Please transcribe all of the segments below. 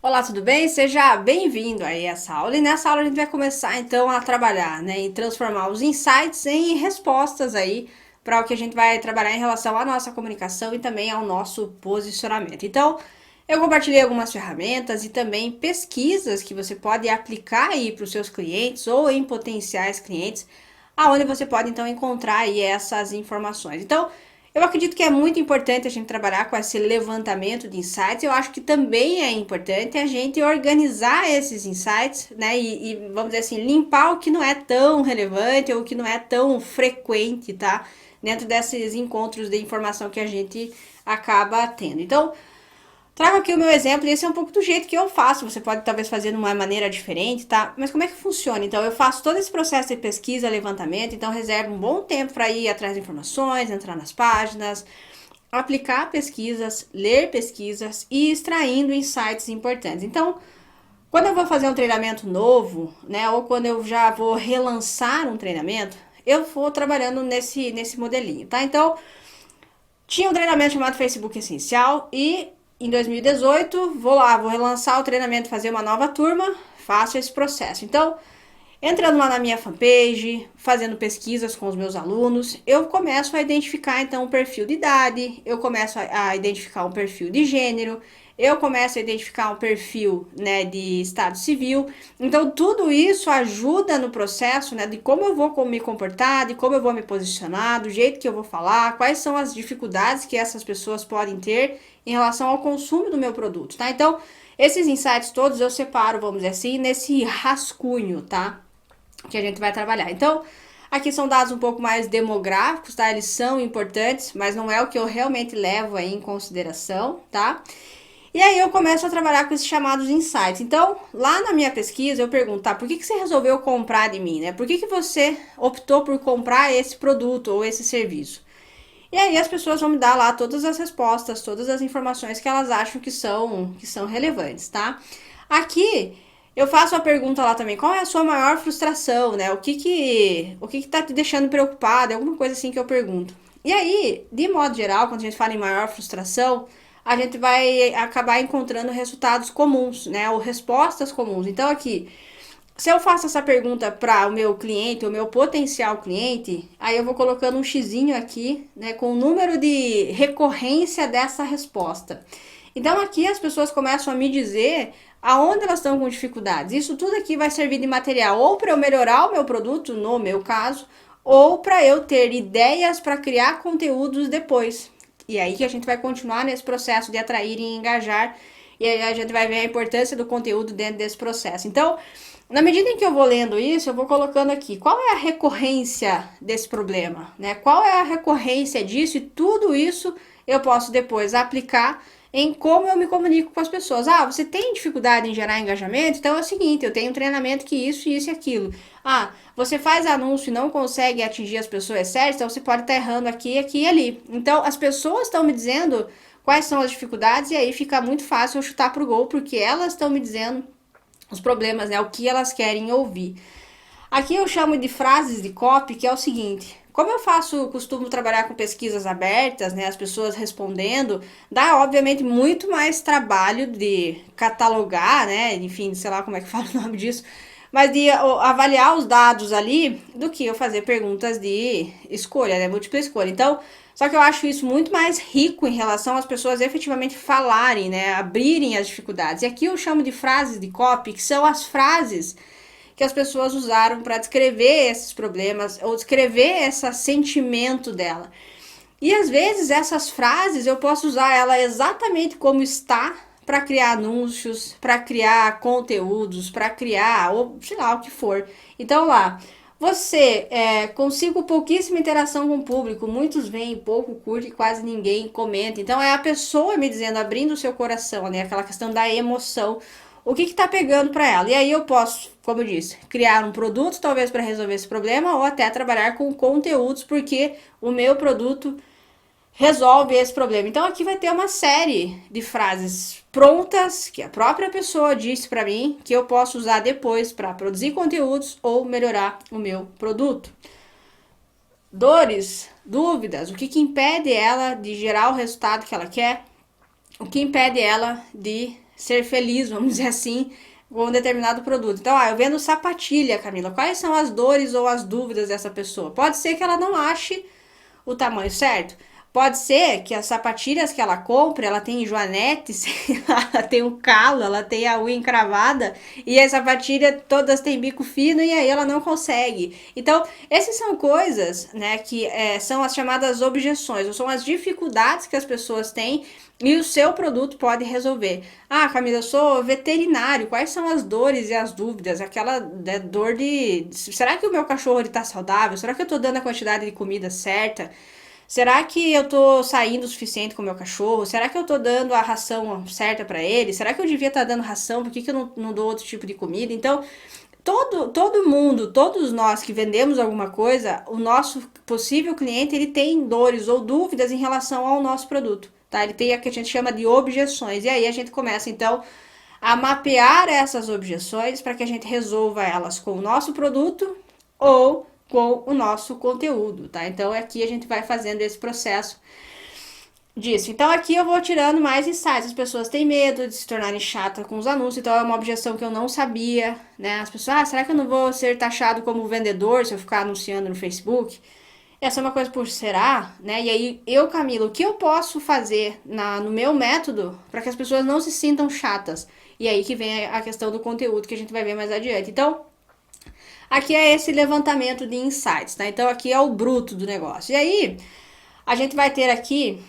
Olá, tudo bem? Seja bem-vindo aí a essa aula. E nessa aula a gente vai começar então a trabalhar, né, em transformar os insights em respostas aí para o que a gente vai trabalhar em relação à nossa comunicação e também ao nosso posicionamento. Então, eu compartilhei algumas ferramentas e também pesquisas que você pode aplicar aí para os seus clientes ou em potenciais clientes, aonde você pode então encontrar aí essas informações. Então, eu acredito que é muito importante a gente trabalhar com esse levantamento de insights. Eu acho que também é importante a gente organizar esses insights, né? E vamos dizer assim, limpar o que não é tão relevante ou o que não é tão frequente, tá? Dentro desses encontros de informação que a gente acaba tendo. Então, trago aqui o meu exemplo, e esse é um pouco do jeito que eu faço. Você pode talvez fazer de uma maneira diferente, tá? Mas como é que funciona? Então, eu faço todo esse processo de pesquisa, levantamento, então reservo um bom tempo para ir atrás de informações, entrar nas páginas, aplicar pesquisas, ler pesquisas e extraindo insights importantes. Então, quando eu vou fazer um treinamento novo, né, ou quando eu já vou relançar um treinamento, eu vou trabalhando nesse modelinho, tá? Então, tinha um treinamento chamado Facebook Essencial e em 2018 vou lá, vou relançar o treinamento, fazer uma nova turma, faço esse processo. Então, entrando lá na minha fanpage, fazendo pesquisas com os meus alunos, eu começo a identificar então um perfil de idade, eu começo a identificar um perfil de gênero, eu começo a identificar um perfil, né, de estado civil. Então tudo isso ajuda no processo, né, de como eu vou me comportar, de como eu vou me posicionar, do jeito que eu vou falar, quais são as dificuldades que essas pessoas podem ter em relação ao consumo do meu produto, tá? Então, esses insights todos eu separo, vamos dizer assim, nesse rascunho, tá? Que a gente vai trabalhar. Então, aqui são dados um pouco mais demográficos, tá? Eles são importantes, mas não é o que eu realmente levo aí em consideração, tá? E aí eu começo a trabalhar com esses chamados insights. Então, lá na minha pesquisa, eu pergunto, tá, por que você resolveu comprar de mim, né? Por que você optou por comprar esse produto ou esse serviço? E aí as pessoas vão me dar lá todas as respostas, todas as informações que elas acham que são relevantes, tá? Aqui eu faço a pergunta lá também, qual é a sua maior frustração, né? O que tá te deixando preocupado? É alguma coisa assim que eu pergunto. E aí, de modo geral, quando a gente fala em maior frustração, a gente vai acabar encontrando resultados comuns, né? Ou respostas comuns. Então aqui, se eu faço essa pergunta para o meu cliente, o meu potencial cliente, aí eu vou colocando um xizinho aqui, né, com o número de recorrência dessa resposta. Então aqui as pessoas começam a me dizer aonde elas estão com dificuldades. Isso tudo aqui vai servir de material ou para eu melhorar o meu produto, no meu caso, ou para eu ter ideias para criar conteúdos depois. E aí que a gente vai continuar nesse processo de atrair e engajar, e aí a gente vai ver a importância do conteúdo dentro desse processo. Então, na medida em que eu vou lendo isso, eu vou colocando aqui qual é a recorrência desse problema, né? Qual é a recorrência disso, e tudo isso eu posso depois aplicar em como eu me comunico com as pessoas. Ah, você tem dificuldade em gerar engajamento? Então é o seguinte, eu tenho um treinamento que isso e aquilo. Ah, você faz anúncio e não consegue atingir as pessoas certas, então você pode estar errando aqui, aqui e ali. Então as pessoas estão me dizendo quais são as dificuldades, e aí fica muito fácil eu chutar pro gol, porque elas estão me dizendo os problemas, né? O que elas querem ouvir. Aqui eu chamo de frases de copy, que é o seguinte: como eu costumo trabalhar com pesquisas abertas, né, as pessoas respondendo, dá obviamente muito mais trabalho de catalogar, né, enfim, sei lá como é que fala o nome disso, mas de avaliar os dados ali, do que eu fazer perguntas de escolha, né, múltipla escolha. Então, só que eu acho isso muito mais rico em relação às pessoas efetivamente falarem, né, abrirem as dificuldades. E aqui eu chamo de frases de copy, que são as frases que as pessoas usaram para descrever esses problemas ou descrever esse sentimento dela. E às vezes essas frases eu posso usar ela exatamente como está para criar anúncios, para criar conteúdos, para criar, ou sei lá, o que for. Então lá, você consigo pouquíssima interação com o público, muitos veem, pouco curte e quase ninguém comenta. Então é a pessoa me dizendo, abrindo o seu coração, né? Aquela questão da emoção. O que está pegando para ela? E aí eu posso, como eu disse, criar um produto talvez para resolver esse problema, ou até trabalhar com conteúdos, porque o meu produto resolve esse problema. Então aqui vai ter uma série de frases prontas que a própria pessoa disse para mim, que eu posso usar depois para produzir conteúdos ou melhorar o meu produto. Dores, dúvidas, o que impede ela de gerar o resultado que ela quer? O que impede ela de ser feliz, vamos dizer assim, com um determinado produto. Então, eu vendo sapatilha, Camila, quais são as dores ou as dúvidas dessa pessoa? Pode ser que ela não ache o tamanho certo. Pode ser que as sapatilhas que ela compra, ela tem joanete, ela tem um calo, ela tem a unha encravada, e as sapatilhas todas têm bico fino e aí ela não consegue. Então, essas são coisas, né, que são as chamadas objeções, ou são as dificuldades que as pessoas têm e o seu produto pode resolver. Ah, Camila, eu sou veterinário, quais são as dores e as dúvidas? Aquela dor de... Será que o meu cachorro está saudável? Será que eu estou dando a quantidade de comida certa? Será que eu tô saindo o suficiente com o meu cachorro? Será que eu tô dando a ração certa para ele? Será que eu devia estar dando ração? Por que eu não dou outro tipo de comida? Então, todo mundo, todos nós que vendemos alguma coisa, o nosso possível cliente, ele tem dores ou dúvidas em relação ao nosso produto, tá? Ele tem o que a gente chama de objeções. E aí a gente começa, então, a mapear essas objeções para que a gente resolva elas com o nosso produto ou com o nosso conteúdo, tá? Então aqui a gente vai fazendo esse processo disso. Então aqui eu vou tirando mais insights. As pessoas têm medo de se tornarem chatas com os anúncios, então é uma objeção que eu não sabia, né? As pessoas, será que eu não vou ser taxado como vendedor se eu ficar anunciando no Facebook? Essa é uma coisa por será, né? E aí eu, Camila, o que eu posso fazer no meu método para que as pessoas não se sintam chatas? E aí que vem a questão do conteúdo que a gente vai ver mais adiante. Então, aqui é esse levantamento de insights, tá? Então aqui é o bruto do negócio. E aí a gente vai ter aqui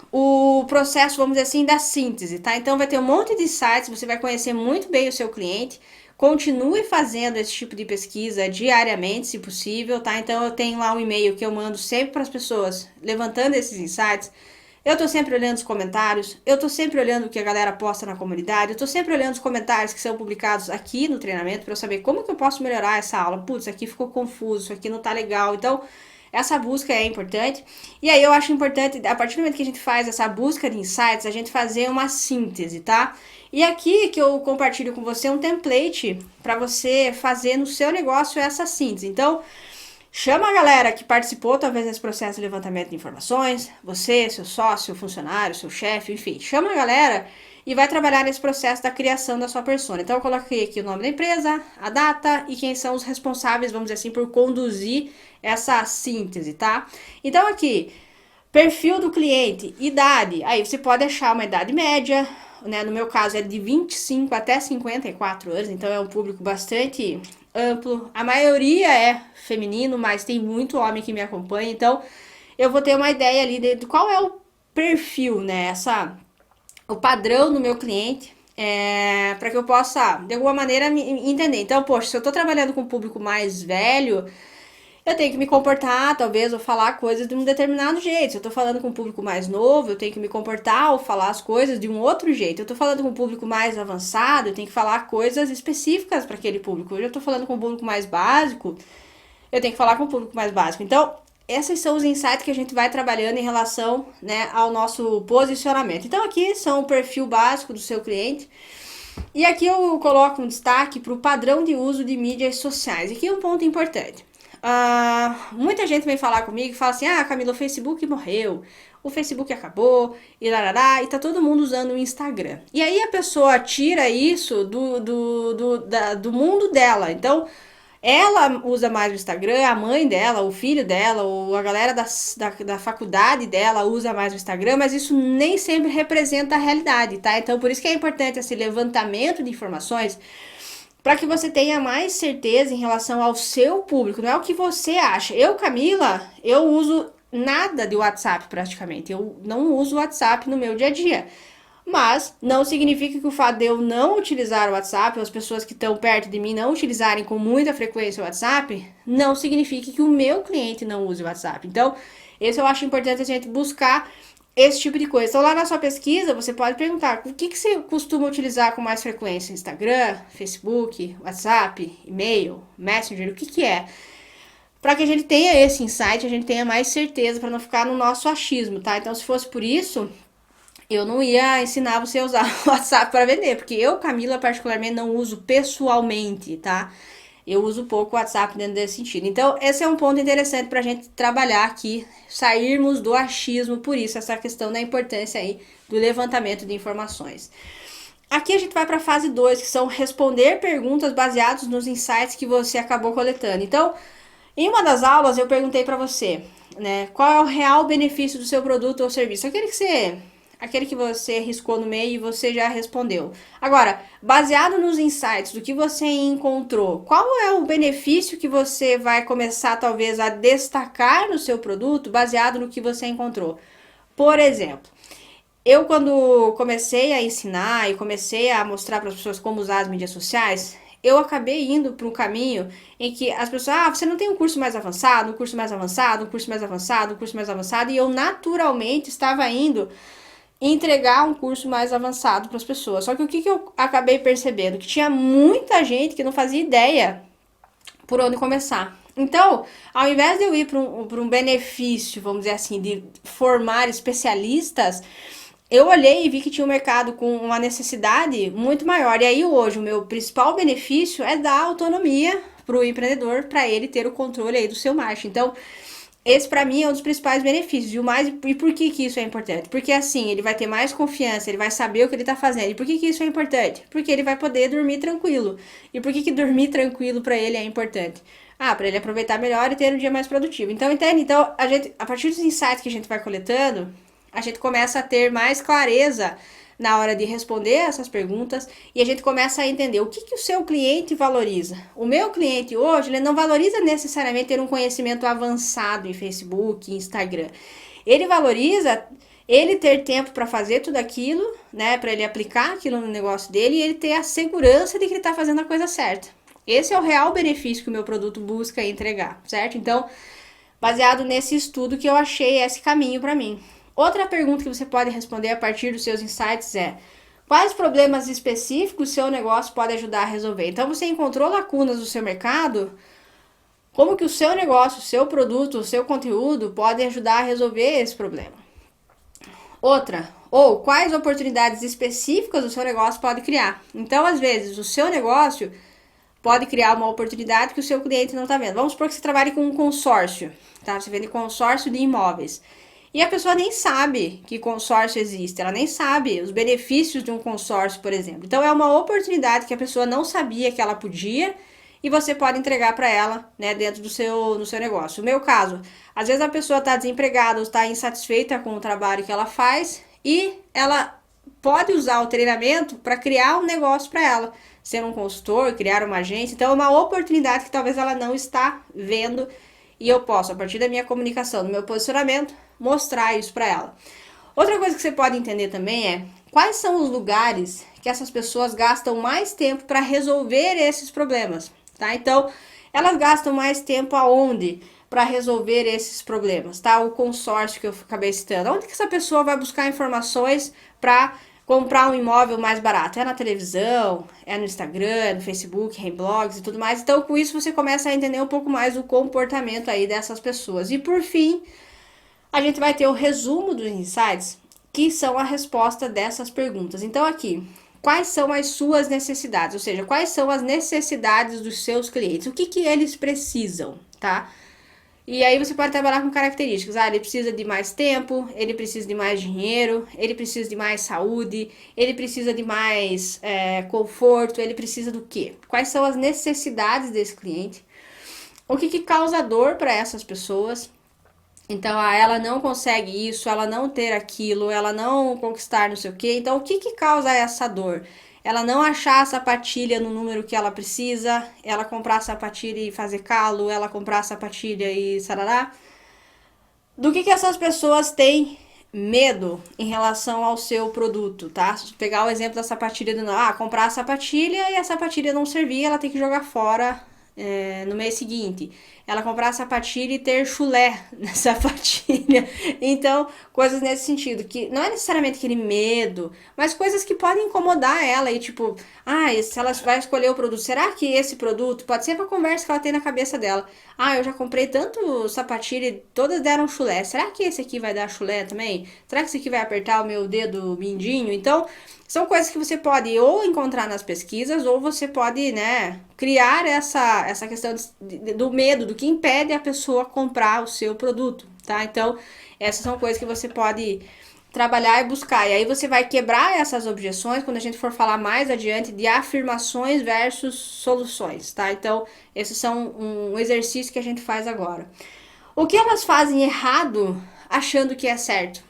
o processo, vamos dizer assim, da síntese, tá? Então vai ter um monte de insights, você vai conhecer muito bem o seu cliente. Continue fazendo esse tipo de pesquisa diariamente, se possível, tá? Então eu tenho lá um e-mail que eu mando sempre para as pessoas, levantando esses insights. Eu tô sempre olhando os comentários, eu tô sempre olhando o que a galera posta na comunidade, eu tô sempre olhando os comentários que são publicados aqui no treinamento para eu saber como que eu posso melhorar essa aula. Putz, aqui ficou confuso, isso aqui não tá legal. Então, essa busca é importante. E aí eu acho importante, a partir do momento que a gente faz essa busca de insights, a gente fazer uma síntese, tá? E aqui que eu compartilho com você um template para você fazer no seu negócio essa síntese. Então, chama a galera que participou talvez desse processo de levantamento de informações, você, seu sócio, funcionário, seu chefe, enfim, chama a galera e vai trabalhar nesse processo da criação da sua persona. Então eu coloquei aqui o nome da empresa, a data e quem são os responsáveis, vamos dizer assim, por conduzir essa síntese, tá? Então aqui, perfil do cliente, idade, aí você pode achar uma idade média, né? No meu caso é de 25 até 54 anos, então é um público bastante amplo. A maioria é feminino, mas tem muito homem que me acompanha, então eu vou ter uma ideia ali de qual é o perfil, né? O padrão do meu cliente, para que eu possa, de alguma maneira, me entender. Então, poxa, se eu tô trabalhando com um público mais velho, eu tenho que me comportar, talvez, ou falar coisas de um determinado jeito. Se eu tô falando com um público mais novo, eu tenho que me comportar ou falar as coisas de um outro jeito. Eu tô falando com um público mais avançado, eu tenho que falar coisas específicas para aquele público. Hoje eu tô falando com um público mais básico, eu tenho que falar com um público mais básico. Então, esses são os insights que a gente vai trabalhando em relação, né, ao nosso posicionamento. Então, aqui são o perfil básico do seu cliente. E aqui eu coloco um destaque para o padrão de uso de mídias sociais. Aqui é um ponto importante. Muita gente vem falar comigo e fala assim: ah, Camila, o Facebook morreu, o Facebook acabou, e larará, e tá todo mundo usando o Instagram. E aí a pessoa tira isso do mundo dela. Então, ela usa mais o Instagram, a mãe dela, o filho dela, ou a galera da faculdade dela usa mais o Instagram, mas isso nem sempre representa a realidade, tá? Então, por isso que é importante esse levantamento de informações para que você tenha mais certeza em relação ao seu público, não é o que você acha. Eu, Camila, eu uso nada de WhatsApp praticamente, eu não uso WhatsApp no meu dia a dia. Mas não significa que o fato de eu não utilizar o WhatsApp, ou as pessoas que estão perto de mim não utilizarem com muita frequência o WhatsApp, não significa que o meu cliente não use o WhatsApp. Então, esse eu acho importante a gente buscar esse tipo de coisa. Então, lá na sua pesquisa, você pode perguntar o que você costuma utilizar com mais frequência? Instagram, Facebook, WhatsApp, e-mail, Messenger, o que é? Para que a gente tenha esse insight, a gente tenha mais certeza, para não ficar no nosso achismo, tá? Então, se fosse por isso, eu não ia ensinar você a usar o WhatsApp para vender, porque eu, Camila, particularmente, não uso pessoalmente, tá? Eu uso pouco o WhatsApp dentro desse sentido. Então, esse é um ponto interessante para a gente trabalhar aqui, sairmos do achismo, por isso, essa questão da importância aí do levantamento de informações. Aqui a gente vai para a fase 2, que são responder perguntas baseadas nos insights que você acabou coletando. Então, em uma das aulas eu perguntei para você, né, qual é o real benefício do seu produto ou serviço? Aquele que você riscou no meio e você já respondeu. Agora, baseado nos insights do que você encontrou, qual é o benefício que você vai começar talvez a destacar no seu produto baseado no que você encontrou? Por exemplo, eu quando comecei a ensinar e comecei a mostrar para as pessoas como usar as mídias sociais, eu acabei indo para um caminho em que as pessoas, você não tem um curso mais avançado, um curso mais avançado, um curso mais avançado, um curso mais avançado, e eu naturalmente estava indo entregar um curso mais avançado para as pessoas. Só que o que eu acabei percebendo? Que tinha muita gente que não fazia ideia por onde começar. Então, ao invés de eu ir para um benefício, vamos dizer assim, de formar especialistas, eu olhei e vi que tinha um mercado com uma necessidade muito maior. E aí hoje o meu principal benefício é dar autonomia para o empreendedor, para ele ter o controle aí do seu marketing. Então, esse para mim é um dos principais benefícios. E por que isso é importante? Porque assim, ele vai ter mais confiança, ele vai saber o que ele tá fazendo. E por que isso é importante? Porque ele vai poder dormir tranquilo. E por que dormir tranquilo para ele é importante? Para ele aproveitar melhor e ter um dia mais produtivo. Então, entende? Então, a partir dos insights que a gente vai coletando, a gente começa a ter mais clareza na hora de responder essas perguntas e a gente começa a entender o que o seu cliente valoriza. O meu cliente hoje, ele não valoriza necessariamente ter um conhecimento avançado em Facebook, Instagram. Ele valoriza ele ter tempo para fazer tudo aquilo, né, para ele aplicar aquilo no negócio dele e ele ter a segurança de que ele está fazendo a coisa certa. Esse é o real benefício que o meu produto busca entregar, certo? Então, baseado nesse estudo que eu achei esse caminho para mim. Outra pergunta que você pode responder a partir dos seus insights é: quais problemas específicos o seu negócio pode ajudar a resolver? Então você encontrou lacunas no seu mercado, como que o seu negócio, o seu produto, o seu conteúdo pode ajudar a resolver esse problema? Ou quais oportunidades específicas o seu negócio pode criar? Então, às vezes, o seu negócio pode criar uma oportunidade que o seu cliente não está vendo. Vamos supor que você trabalhe com um consórcio, tá? Você vende consórcio de imóveis. E a pessoa nem sabe que consórcio existe, ela nem sabe os benefícios de um consórcio, por exemplo. Então é uma oportunidade que a pessoa não sabia que ela podia e você pode entregar para ela, né, dentro do seu negócio. No meu caso, às vezes a pessoa está desempregada ou está insatisfeita com o trabalho que ela faz e ela pode usar o treinamento para criar um negócio para ela, ser um consultor, criar uma agência. Então é uma oportunidade que talvez ela não está vendo e eu posso, a partir da minha comunicação, do meu posicionamento, mostrar isso para ela. Outra coisa que você pode entender também é quais são os lugares que essas pessoas gastam mais tempo para resolver esses problemas, tá? Então, elas gastam mais tempo aonde para resolver esses problemas, tá? O consórcio que eu acabei citando. Onde que essa pessoa vai buscar informações para comprar um imóvel mais barato? É na televisão, é no Instagram, é no Facebook, em blogs e tudo mais. Então, com isso, você começa a entender um pouco mais o comportamento aí dessas pessoas. E, por fim, a gente vai ter o resumo dos insights, que são a resposta dessas perguntas. Então, aqui, quais são as suas necessidades? Ou seja, quais são as necessidades dos seus clientes? O que eles precisam, tá? E aí você pode trabalhar com características. Ele precisa de mais tempo, ele precisa de mais dinheiro, ele precisa de mais saúde, ele precisa de mais conforto, ele precisa do quê? Quais são as necessidades desse cliente? O que causa dor para essas pessoas? Então, ela não consegue isso, ela não ter aquilo, ela não conquistar não sei o quê. Então, o que causa essa dor? Ela não achar a sapatilha no número que ela precisa, ela comprar a sapatilha e fazer calo, ela comprar a sapatilha e sarará. Do que essas pessoas têm medo em relação ao seu produto, tá? Se pegar o exemplo da sapatilha comprar a sapatilha e a sapatilha não servir, ela tem que jogar fora no mês seguinte. Ela comprar a sapatilha e ter chulé na sapatilha. Então, coisas nesse sentido, que não é necessariamente aquele medo, mas coisas que podem incomodar ela. E tipo, se ela vai escolher o produto, será que esse produto pode ser uma conversa que ela tem na cabeça dela? Eu já comprei tanto sapatilha e todas deram chulé. Será que esse aqui vai dar chulé também? Será que esse aqui vai apertar o meu dedo mindinho? Então, são coisas que você pode ou encontrar nas pesquisas, ou você pode, né, criar essa questão do medo, do que impede a pessoa comprar o seu produto, tá? Então, essas são coisas que você pode trabalhar e buscar. E aí você vai quebrar essas objeções quando a gente for falar mais adiante de afirmações versus soluções, tá? Então, esses são um exercício que a gente faz agora. O que elas fazem errado achando que é certo?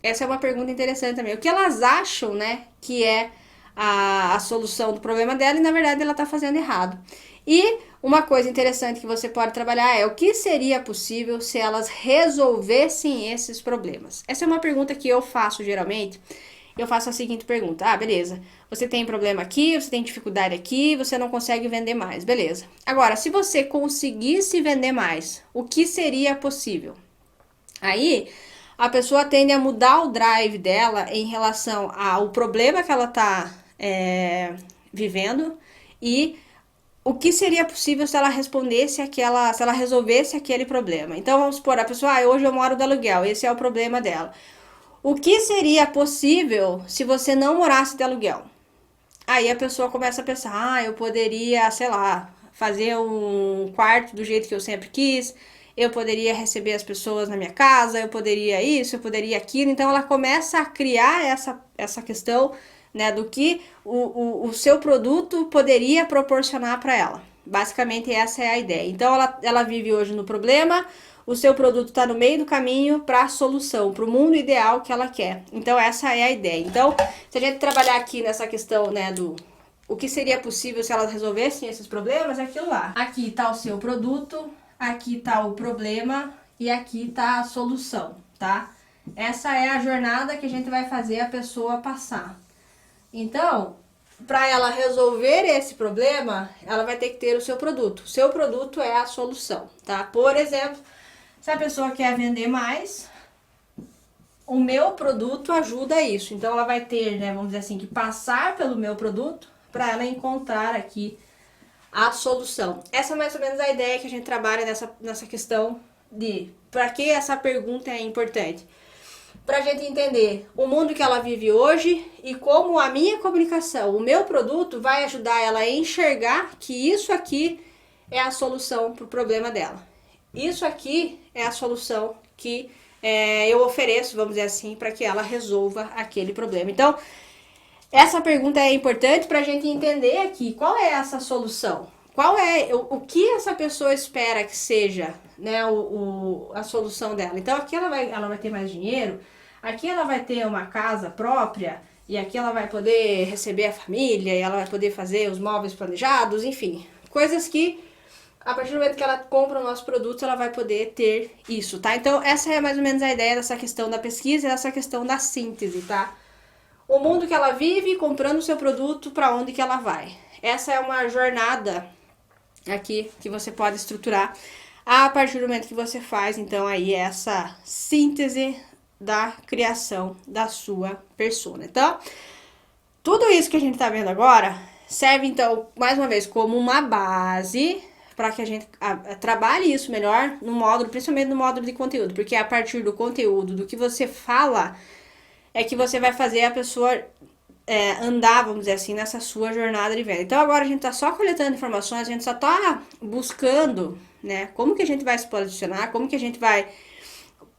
Essa é uma pergunta interessante também. O que elas acham, né, que é a solução do problema dela e na verdade ela está fazendo errado. E uma coisa interessante que você pode trabalhar é o que seria possível se elas resolvessem esses problemas. Essa é uma pergunta que eu faço geralmente. Eu faço a seguinte pergunta: ah, beleza, você tem problema aqui, você tem dificuldade aqui, você não consegue vender mais, beleza. Agora, se você conseguisse vender mais, o que seria possível? Aí a pessoa tende a mudar o drive dela em relação ao problema que ela está vivendo e o que seria possível se ela respondesse aquela, se ela resolvesse aquele problema. Então vamos supor, a pessoa, hoje eu moro de aluguel, esse é o problema dela. O que seria possível se você não morasse de aluguel? Aí a pessoa começa a pensar, eu poderia, sei lá, fazer um quarto do jeito que eu sempre quis, eu poderia receber as pessoas na minha casa, eu poderia isso, eu poderia aquilo. Então ela começa a criar essa questão, né, do que o seu produto poderia proporcionar para ela. Basicamente essa é a ideia. Então ela vive hoje no problema, o seu produto está no meio do caminho para a solução, para o mundo ideal que ela quer. Então essa é a ideia. Então, se a gente trabalhar aqui nessa questão, né, do o que seria possível se elas resolvessem esses problemas, é aquilo lá. Aqui está o seu produto, aqui está o problema e aqui está a solução, tá? Essa é a jornada que a gente vai fazer a pessoa passar. Então, para ela resolver esse problema, ela vai ter que ter o seu produto. O seu produto é a solução, tá? Por exemplo, se a pessoa quer vender mais, o meu produto ajuda isso. Então, ela vai ter, né, vamos dizer assim, que passar pelo meu produto para ela encontrar aqui a solução. Essa é mais ou menos a ideia que a gente trabalha nessa questão de para que essa pergunta é importante. Para a gente entender o mundo que ela vive hoje e como a minha comunicação, o meu produto vai ajudar ela a enxergar que isso aqui é a solução para o problema dela. Isso aqui é a solução que eu ofereço, vamos dizer assim, para que ela resolva aquele problema. Então, essa pergunta é importante para a gente entender aqui qual é essa solução. Qual é o que essa pessoa espera que seja, né, a solução dela. Então aqui ela vai ter mais dinheiro, aqui ela vai ter uma casa própria, e aqui ela vai poder receber a família, e ela vai poder fazer os móveis planejados, enfim. Coisas que, a partir do momento que ela compra o nosso produto, ela vai poder ter isso, tá? Então essa é mais ou menos a ideia dessa questão da pesquisa e dessa questão da síntese, tá? O mundo que ela vive, comprando o seu produto, para onde que ela vai. Essa é uma jornada aqui que você pode estruturar a partir do momento que você faz, então, aí essa síntese da criação da sua persona. Então, tudo isso que a gente tá vendo agora serve, então, mais uma vez, como uma base para que a gente trabalhe isso melhor no módulo, principalmente no módulo de conteúdo, porque é a partir do conteúdo, do que você fala, é que você vai fazer a pessoa andar, vamos dizer assim, nessa sua jornada de venda. Então agora a gente tá só coletando informações, a gente só tá buscando, né, como que a gente vai se posicionar, como que a gente vai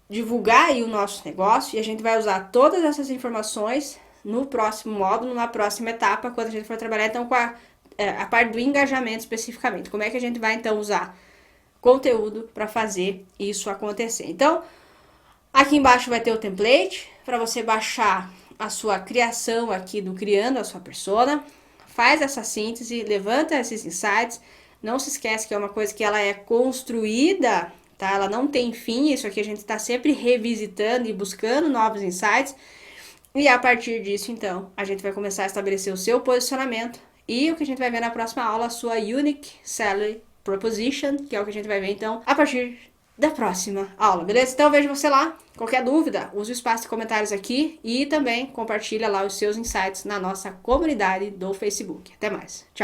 divulgar aí o nosso negócio, e a gente vai usar todas essas informações no próximo módulo, na próxima etapa, quando a gente for trabalhar então com a parte do engajamento especificamente. Como é que a gente vai então usar conteúdo para fazer isso acontecer. Então, aqui embaixo vai ter o template para você baixar a sua criação aqui do criando a sua persona, faz essa síntese, levanta esses insights, não se esquece que é uma coisa que ela é construída, tá? Ela não tem fim, isso aqui a gente está sempre revisitando e buscando novos insights, e a partir disso, então, a gente vai começar a estabelecer o seu posicionamento, e o que a gente vai ver na próxima aula, a sua Unique Selling Proposition, que é o que a gente vai ver, então, a partir da próxima aula, beleza? Então eu vejo você lá. Qualquer dúvida, use o espaço de comentários aqui e também compartilha lá os seus insights na nossa comunidade do Facebook. Até mais. Tchau.